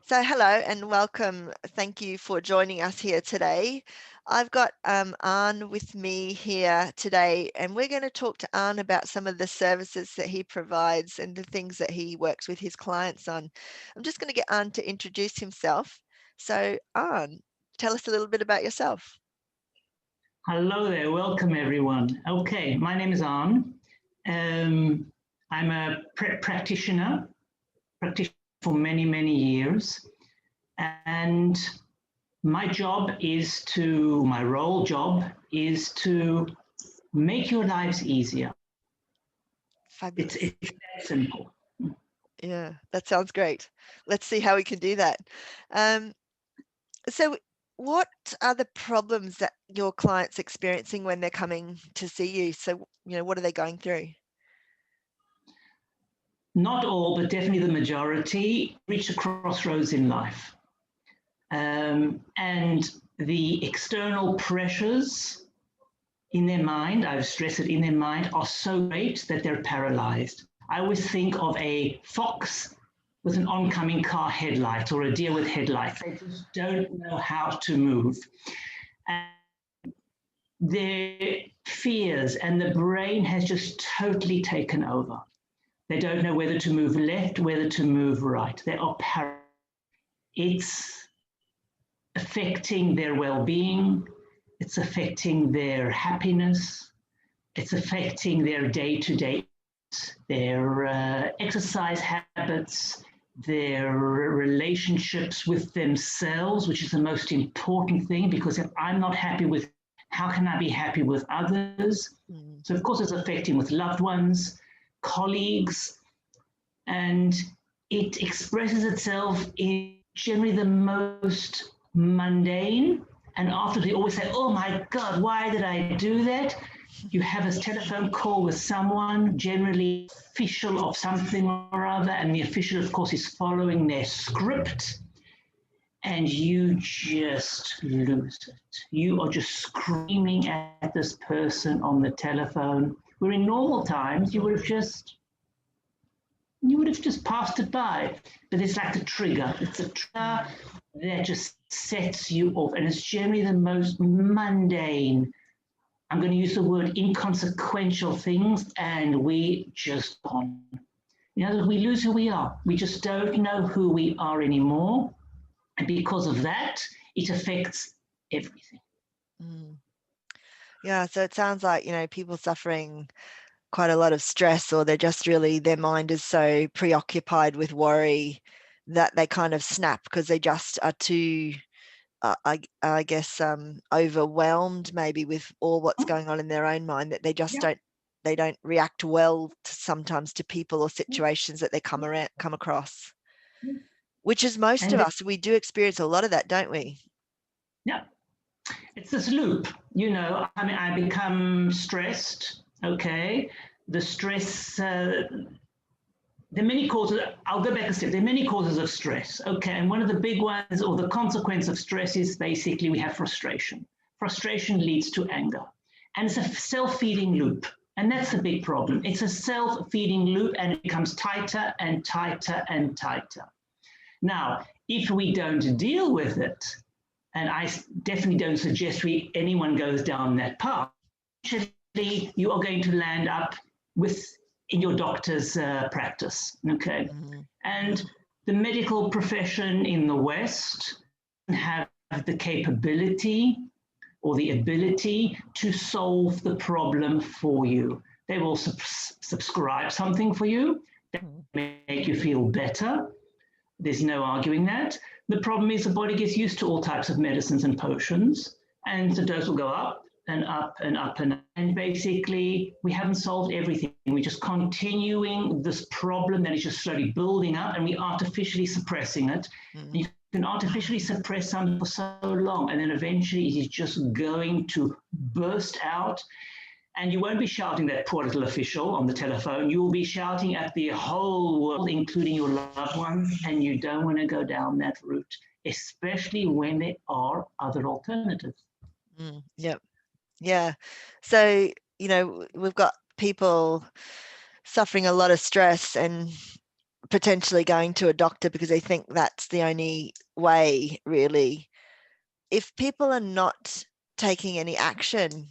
So hello and welcome. Thank you for joining us here today. I've got Arne with me here today, and we're going to talk to Arne about some of the services that he provides and the things that he works with his clients on. I'm just going to get Arne to introduce himself. So Arne, tell us a little bit about yourself. Hello there, welcome everyone. Okay, my name is Arne. I'm a practitioner for many, many years. And my role job is to make your lives easier. Fabulous. It's that simple. Yeah, that sounds great. Let's see how we can do that. So what are the problems that your clients experiencing when they're coming to see you? So, what are they going through? Not all, but definitely the majority reach a crossroads in life. And the external pressures in their mind, I've stressed it, in their mind, are so great that they're paralyzed. I always think of a fox with an oncoming car headlight or a deer with headlights. They just don't know how to move. And their fears and the brain has just totally taken over. They don't know whether to move left, whether to move right. They are paralyzed. It's affecting their well-being. It's affecting their happiness. It's affecting their day-to-day, their exercise habits, their relationships with themselves, which is the most important thing, because if I'm not happy with, how can I be happy with others? So of course it's affecting with loved ones, colleagues, and it expresses itself in generally the most mundane. And after they always say, oh my God, why did I do that? You have a telephone call with someone, generally official of something or other, and the official, of course, is following their script, and you just lose it. You are just screaming at this person on the telephone, where in normal times you would have just passed it by. But it's like a trigger. It's a trigger that just sets you off, and it's generally the most mundane, I'm going to use the word inconsequential things, and we just gone. We lose who we are. We just don't know who we are anymore. And because of that, it affects everything. Yeah, so it sounds like, people suffering quite a lot of stress, or they're just really, their mind is so preoccupied with worry that they kind of snap because they just are too I guess overwhelmed maybe with all what's going on in their own mind, that they just don't react well sometimes to people or situations that they come across, which is most of us. We do experience a lot of that, don't we? Yeah, it's this loop. I become stressed. Okay, the stress. There are many causes. I'll go back a step. There are many causes of stress. Okay, and one of the big ones, or the consequence of stress, is basically we have frustration. Frustration leads to anger, and it's a self-feeding loop. And that's the big problem. It's a self-feeding loop, and it becomes tighter and tighter and tighter. Now, if we don't deal with it, and I definitely don't suggest anyone goes down that path, actually you are going to land up in your doctor's practice, okay? And the medical profession in the West have the capability or the ability to solve the problem for you. They will subscribe something for you that make you feel better. There's no arguing that. The problem is the body gets used to all types of medicines and potions, and the dose will go up and up and up and basically we haven't solved everything. We're just continuing this problem that is just slowly building up, and we're artificially suppressing it. You can artificially suppress something for so long, and then eventually it is just going to burst out. And you won't be shouting that poor little official on the telephone. You will be shouting at the whole world, including your loved ones, and you don't want to go down that route, especially when there are other alternatives. Yep. Yeah. So, we've got people suffering a lot of stress, and potentially going to a doctor because they think that's the only way, really. If people are not taking any action,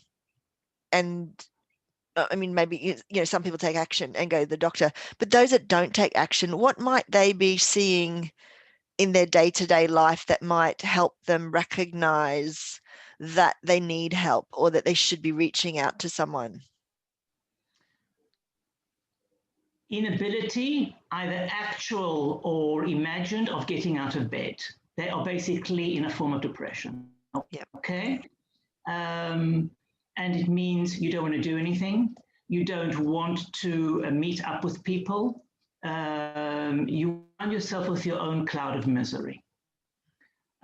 and I mean, maybe, some people take action and go to the doctor, but those that don't take action, what might they be seeing in their day-to-day life that might help them recognize that they need help or that they should be reaching out to someone? Inability, either actual or imagined, of getting out of bed. They are basically in a form of depression. Yep. Okay. And it means you don't want to do anything. You don't want to meet up with people. You find yourself with your own cloud of misery.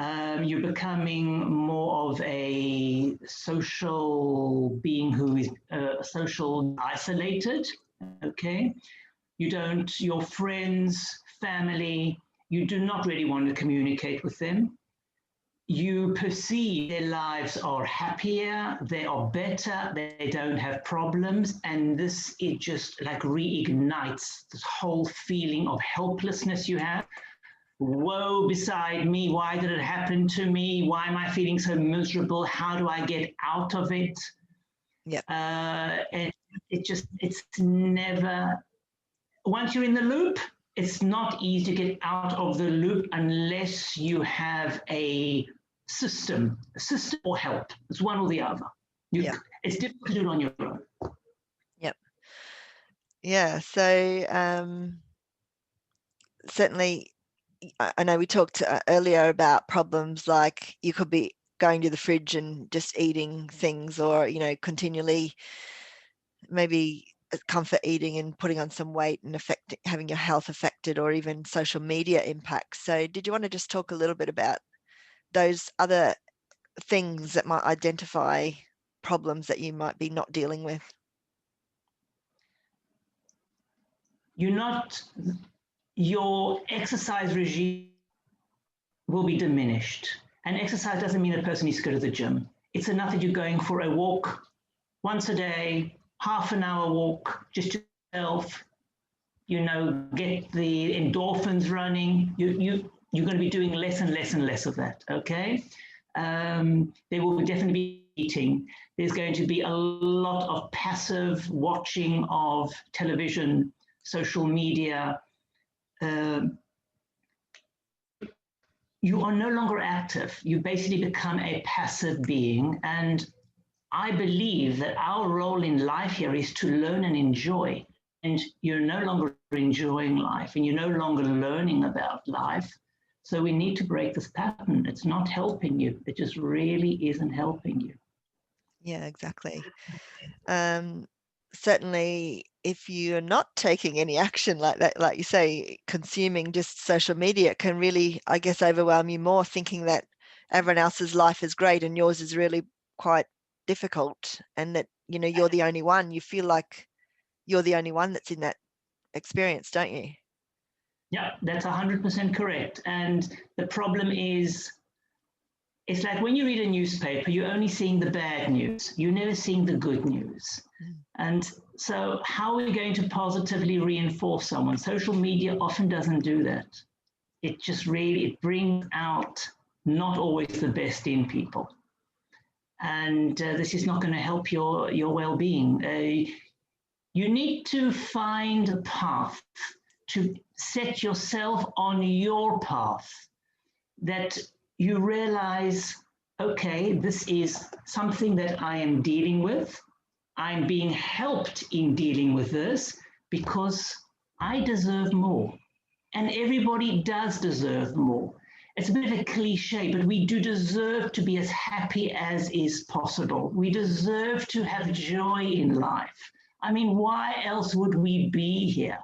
You're becoming more of a social being who is social isolated. Okay. Your friends, family, you do not really want to communicate with them. You perceive their lives are happier, they are better, they don't have problems. And it just like reignites this whole feeling of helplessness you have. Woe beside me, why did it happen to me? Why am I feeling so miserable? How do I get out of it? Yep. And it's never, once you're in the loop, it's not easy to get out of the loop unless you have a system or help. It's one or the other. It's difficult to do it on your own. Yep. Yeah. So certainly, I know we talked earlier about problems like you could be going to the fridge and just eating things, or, continually maybe comfort eating and putting on some weight and having your health affected, or even social media impacts. So did you want to just talk a little bit about those other things that might identify problems that you might be not dealing with? Your exercise regime will be diminished. And exercise doesn't mean a person needs to go to the gym. It's enough that you're going for a walk once a day, half an hour walk, just yourself, get the endorphins running. You're going to be doing less and less and less of that, okay? There will definitely be eating. There's going to be a lot of passive watching of television, social media. You are no longer active. You basically become a passive being. And I believe that our role in life here is to learn and enjoy. And you're no longer enjoying life, and you're no longer learning about life. So we need to break this pattern. It's not helping you. It just really isn't helping you. Yeah, exactly. Certainly, if you're not taking any action like that, like you say, consuming just social media can really, I guess, overwhelm you more, thinking that everyone else's life is great and yours is really quite difficult, and that, you're the only one. You feel like you're the only one that's in that experience, don't you? Yeah, that's 100% correct. And the problem is, it's like when you read a newspaper, you're only seeing the bad news. You're never seeing the good news. And so how are we going to positively reinforce someone? Social media often doesn't do that. It just it brings out not always the best in people. And this is not going to help your well-being. You need to find a path to set yourself on your path, that you realize, okay, this is something that I am dealing with. I'm being helped in dealing with this because I deserve more. And everybody does deserve more. It's a bit of a cliche, but we do deserve to be as happy as is possible. We deserve to have joy in life. I mean, why else would we be here?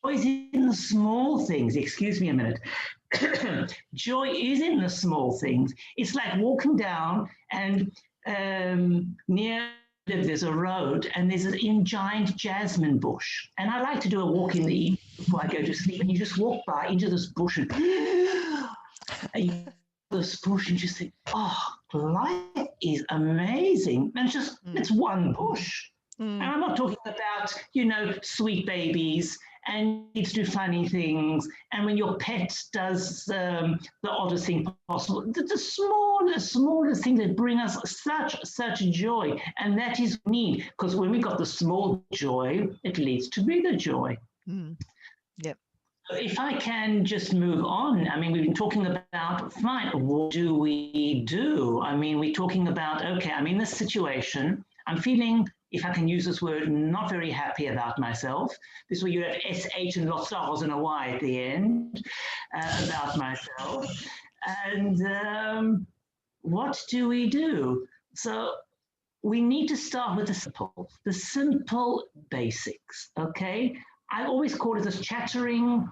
Joy is in the small things. Excuse me a minute. Joy is in the small things. It's like walking down and near there's a road and there's a giant jasmine bush. And I like to do a walk in the evening before I go to sleep. And you just walk by into this bush and this bush and you just think, oh, life is amazing. And it's one bush. And I'm not talking about, sweet babies and you need to do funny things. And when your pet does the oddest thing possible, the smallest things that bring us such joy. And that is need, because when we got the small joy, it leads to bigger joy. Mm. Yep. If I can just move on, I mean, we've been talking about, fine, what do we do? I mean, we're talking about, okay, I'm in this situation. I'm feeling, if I can use this word, not very happy about myself. This is where you have SH and lots of R's and a Y at the end, about myself. And what do we do? So we need to start with the simple basics, okay? I always call it this chattering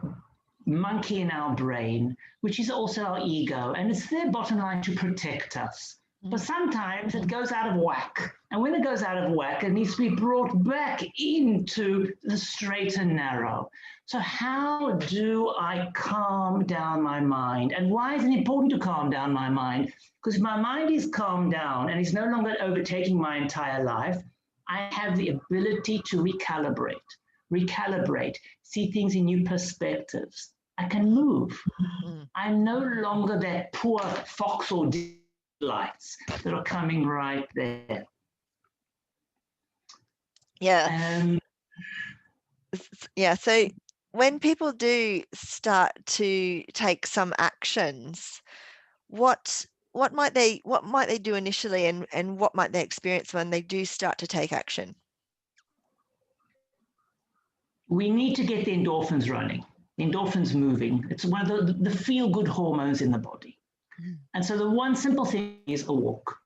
monkey in our brain, which is also our ego, and it's their bottom line to protect us. But sometimes it goes out of whack. And when it goes out of whack, it needs to be brought back into the straight and narrow. So how do I calm down my mind? And why is it important to calm down my mind? Because if my mind is calmed down and is no longer overtaking my entire life, I have the ability to recalibrate, see things in new perspectives. I can move. I'm no longer that poor fox or lights that are coming right there. Yeah. Yeah. So when people do start to take some actions, what might they do initially, and what might they experience when they do start to take action? We need to get the endorphins running, endorphins moving. It's one of the feel-good hormones in the body. And so the one simple thing is a walk.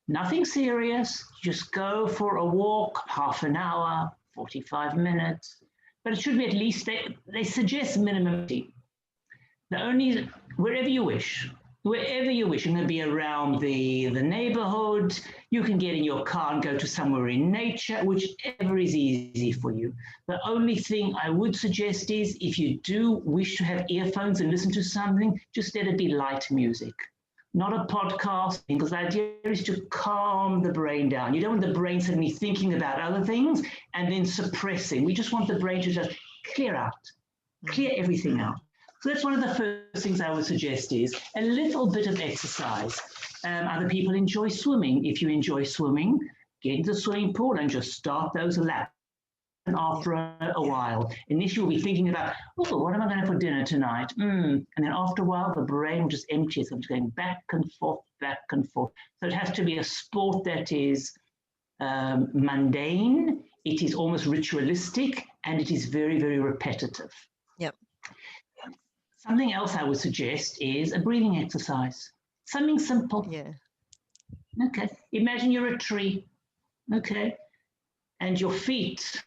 Nothing serious, just go for a walk, half an hour, 45 minutes, but it should be at least, they suggest minimum. Wherever you wish. You can be around the neighborhood, you can get in your car and go to somewhere in nature, whichever is easy for you. The only thing I would suggest is, if you do wish to have earphones and listen to something, just let it be light music, not a podcast, because the idea is to calm the brain down. You don't want the brain suddenly thinking about other things and then suppressing. We just want the brain to just clear everything out. So that's one of the first things I would suggest, is a little bit of exercise. Other people enjoy swimming. If you enjoy swimming, get into the swimming pool and just start those laps. And after a while, initially you'll be thinking about, oh, what am I going to have for dinner tonight? And then after a while, the brain will just empty itself, just going back and forth, back and forth. So it has to be a sport that is mundane, it is almost ritualistic, and it is very, very repetitive. Yep. Something else I would suggest is a breathing exercise. Something simple. Yeah. Okay. Imagine you're a tree. Okay. And your feet,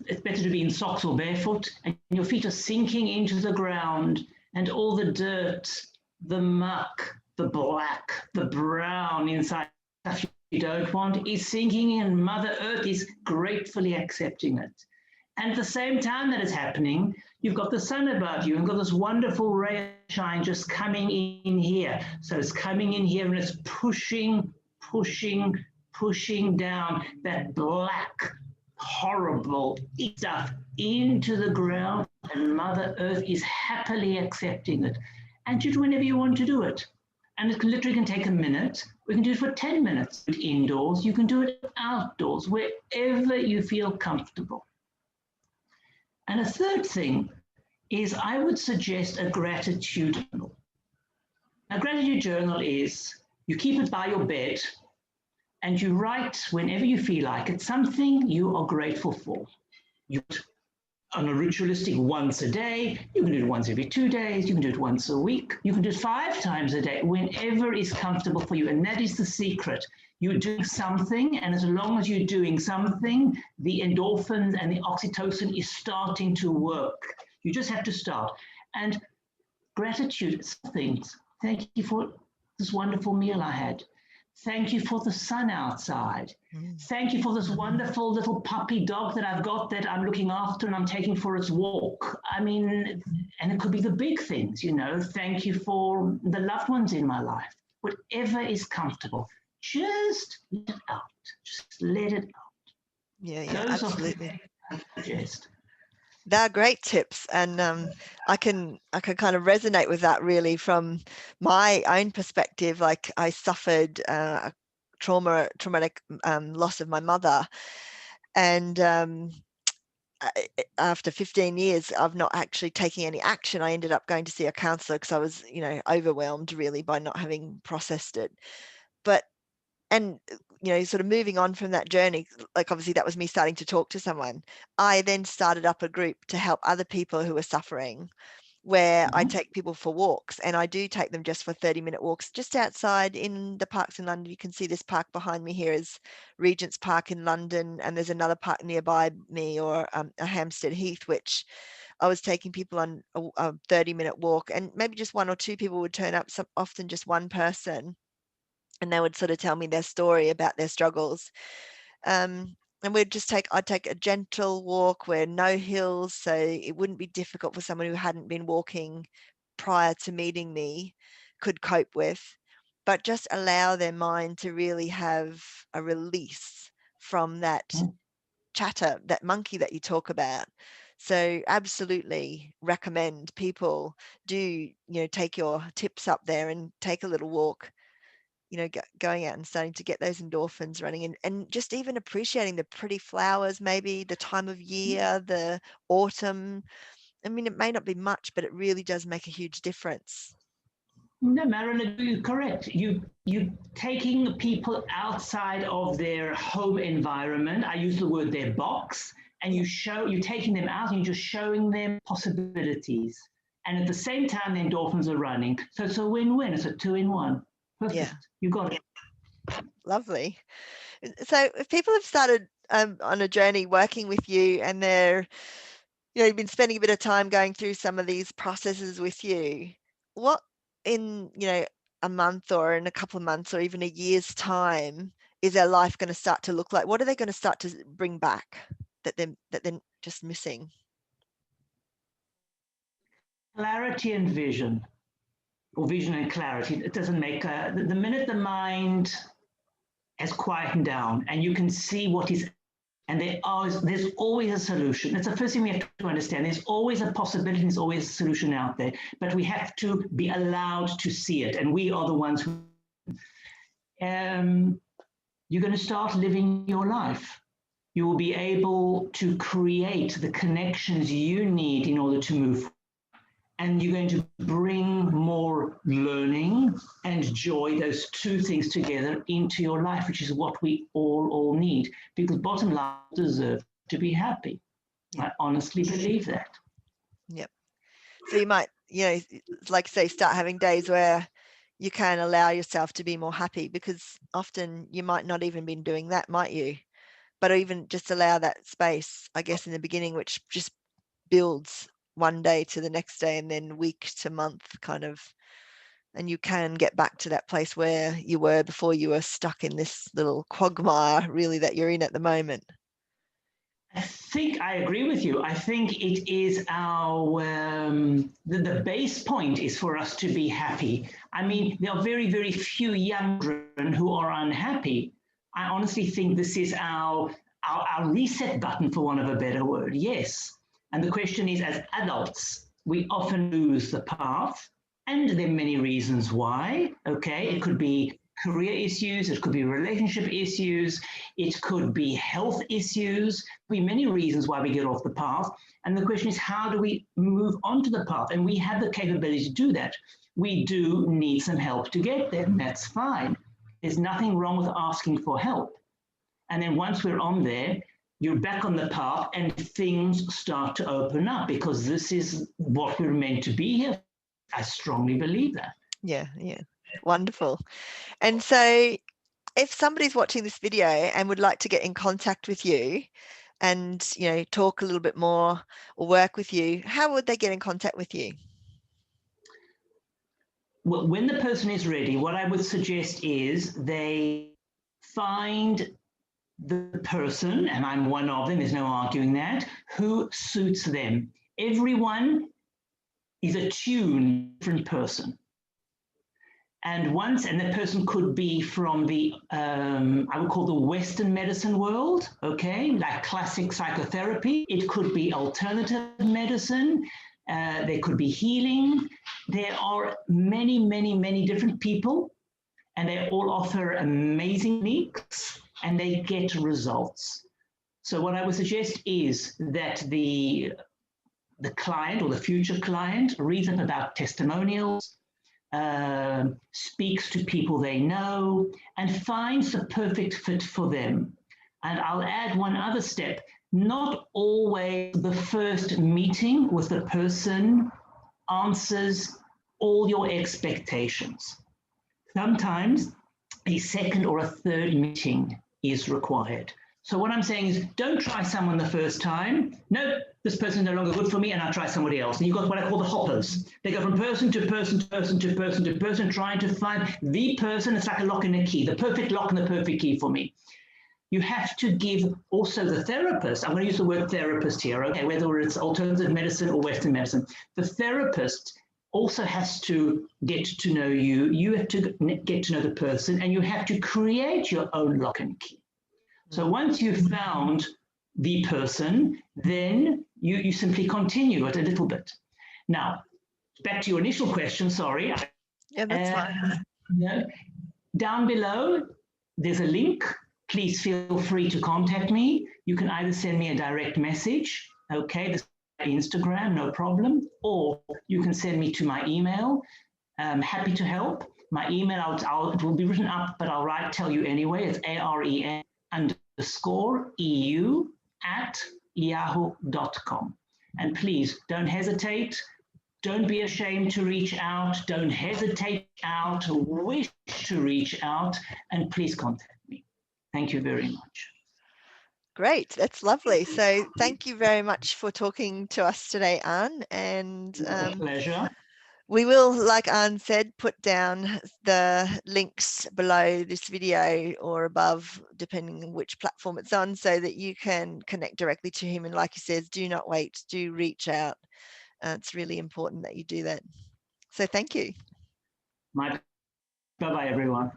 it's better to be in socks or barefoot, and your feet are sinking into the ground, and all the dirt, the muck, the black, the brown inside stuff you don't want is sinking in, and Mother Earth is gratefully accepting it. And at the same time that is happening, you've got the sun above you and got this wonderful ray of shine just coming in here. So it's coming in here and it's pushing down that black, horrible stuff into the ground, and Mother Earth is happily accepting it. And do it whenever you want to do it. And it literally can take a minute. We can do it for 10 minutes indoors. You can do it outdoors, wherever you feel comfortable. And a third thing is, I would suggest a gratitude journal. A gratitude journal is, you keep it by your bed and you write whenever you feel like it, something you are grateful for. You on a ritualistic once a day, you can do it once every 2 days, you can do it once a week, you can do it 5 times a day, whenever is comfortable for you. And that is the secret. You're doing something, and as long as you're doing something, the endorphins and the oxytocin is starting to work. You just have to start. And gratitude, things. Thank you for this wonderful meal I had. Thank you for the sun outside. Thank you for this wonderful little puppy dog that I've got that I'm looking after and I'm taking for its walk. I mean, and it could be the big things, you know. Thank you for the loved ones in my life. Whatever is comfortable. Just let it out. Just let it out. Yeah, Those absolutely. are suggest. They're great tips, and I can kind of resonate with that really from my own perspective. Like I suffered a traumatic loss of my mother, and after 15 years of not actually taking any action, I ended up going to see a counselor because I was, overwhelmed really by not having processed it. But and sort of moving on from that journey, like obviously that was me starting to talk to someone. I then started up a group to help other people who are suffering, where I take people for walks, and I do take them just for 30-minute walks just outside in the parks in London. You can see this park behind me here is Regent's Park in London, and there's another park nearby me, or a Hampstead Heath, which I was taking people on a 30-minute walk, and maybe just one or two people would turn up, often just one person, and they would sort of tell me their story about their struggles. And I'd take a gentle walk where no hills, so it wouldn't be difficult for someone who hadn't been walking prior to meeting me could cope with, but just allow their mind to really have a release from that chatter, that monkey that you talk about. So absolutely recommend people do, take your tips up there and take a little walk, going out and starting to get those endorphins running, and just even appreciating the pretty flowers, maybe the time of year, the autumn. I mean, it may not be much, but it really does make a huge difference. No, Marilyn, you're correct. You taking people outside of their home environment. I use the word their box, and you're taking them out and you're just showing them possibilities. And at the same time, the endorphins are running. So it's a win-win. It's a 2-in-1. Perfect. Yeah. You got it. Lovely. So if people have started on a journey working with you, and you've been spending a bit of time going through some of these processes with you, what in, a month or in a couple of months or even a year's time is their life going to start to look like? What are they going to start to bring back that they're just missing? Clarity and vision, or vision and clarity. It doesn't make the minute the mind has quietened down and you can see what is, and there's always a solution. That's the first thing we have to understand. There's always a possibility, there's always a solution out there, but we have to be allowed to see it, and we are the ones who you're going to start living your life. You will be able to create the connections you need in order to move forward. And you're going to bring more learning and joy, those two things together, into your life, which is what we all need. Because bottom line, deserve to be happy. I honestly believe that. Yep. So you might, like say, start having days where you can allow yourself to be more happy, because often you might not even been doing that, might you? But even just allow that space, I guess, in the beginning, which just builds one day to the next day, and then week to month kind of, and you can get back to that place where you were before you were stuck in this little quagmire really that you're in at the moment. I think I agree with you. I think it is our the base point is for us to be happy. I mean, there are very, very few young children who are unhappy. I honestly think this is our reset button, for want of a better word. Yes. And the question is, as adults, we often lose the path, and there are many reasons why. Okay, it could be career issues, it could be relationship issues, it could be health issues, there could be many reasons why we get off the path. And the question is, how do we move onto the path? And we have the capability to do that. We do need some help to get there, and that's fine. There's nothing wrong with asking for help. And then once we're on there, you're back on the path and things start to open up, because this is what we're meant to be here. I strongly believe that. Yeah. Wonderful. And so if somebody's watching this video and would like to get in contact with you and, talk a little bit more or work with you, how would they get in contact with you? Well, when the person is ready, what I would suggest is they find the person, and I'm one of them, there's no arguing that, who suits them. Everyone is a different person. And that person could be from the, I would call the Western medicine world, okay, like classic psychotherapy. It could be alternative medicine. There could be healing. There are many, many, many different people, and they all offer amazing techniques, and they get results. So what I would suggest is that the client or the future client reads up about testimonials, speaks to people they know, and finds the perfect fit for them. And I'll add one other step. Not always the first meeting with the person answers all your expectations. Sometimes a second or a third meeting is required. So what I'm saying is, don't try someone the first time. No, this person is no longer good for me, and I'll try somebody else. And you've got what I call the hoppers. They go from person to person to person to person to person, trying to find the person. It's like a lock and a key, the perfect lock and the perfect key for me. You have to give also the therapist, I'm going to use the word therapist here, okay, whether it's alternative medicine or Western medicine. The therapist also has to get to know you. You have to get to know the person, and you have to create your own lock and key. So once you've found the person, then you simply continue it a little bit. Now, back to your initial question, sorry. Yeah, that's fine. Down below, there's a link. Please feel free to contact me. You can either send me a direct message, okay, this is Instagram, no problem, or you can send me to my email. I'm happy to help. My email, it will be written up, but I'll tell you anyway. It's aren_eu@yahoo.com. And please don't hesitate. Don't be ashamed to reach out. Don't hesitate out, wish to reach out, and please contact me. Thank you very much. Great, that's lovely. So thank you very much for talking to us today, Anne. And pleasure. We will, like Anne said, put down the links below this video or above, depending on which platform it's on, so that you can connect directly to him. And like he says, do not wait, do reach out. It's really important that you do that. So thank you. Bye-bye, everyone.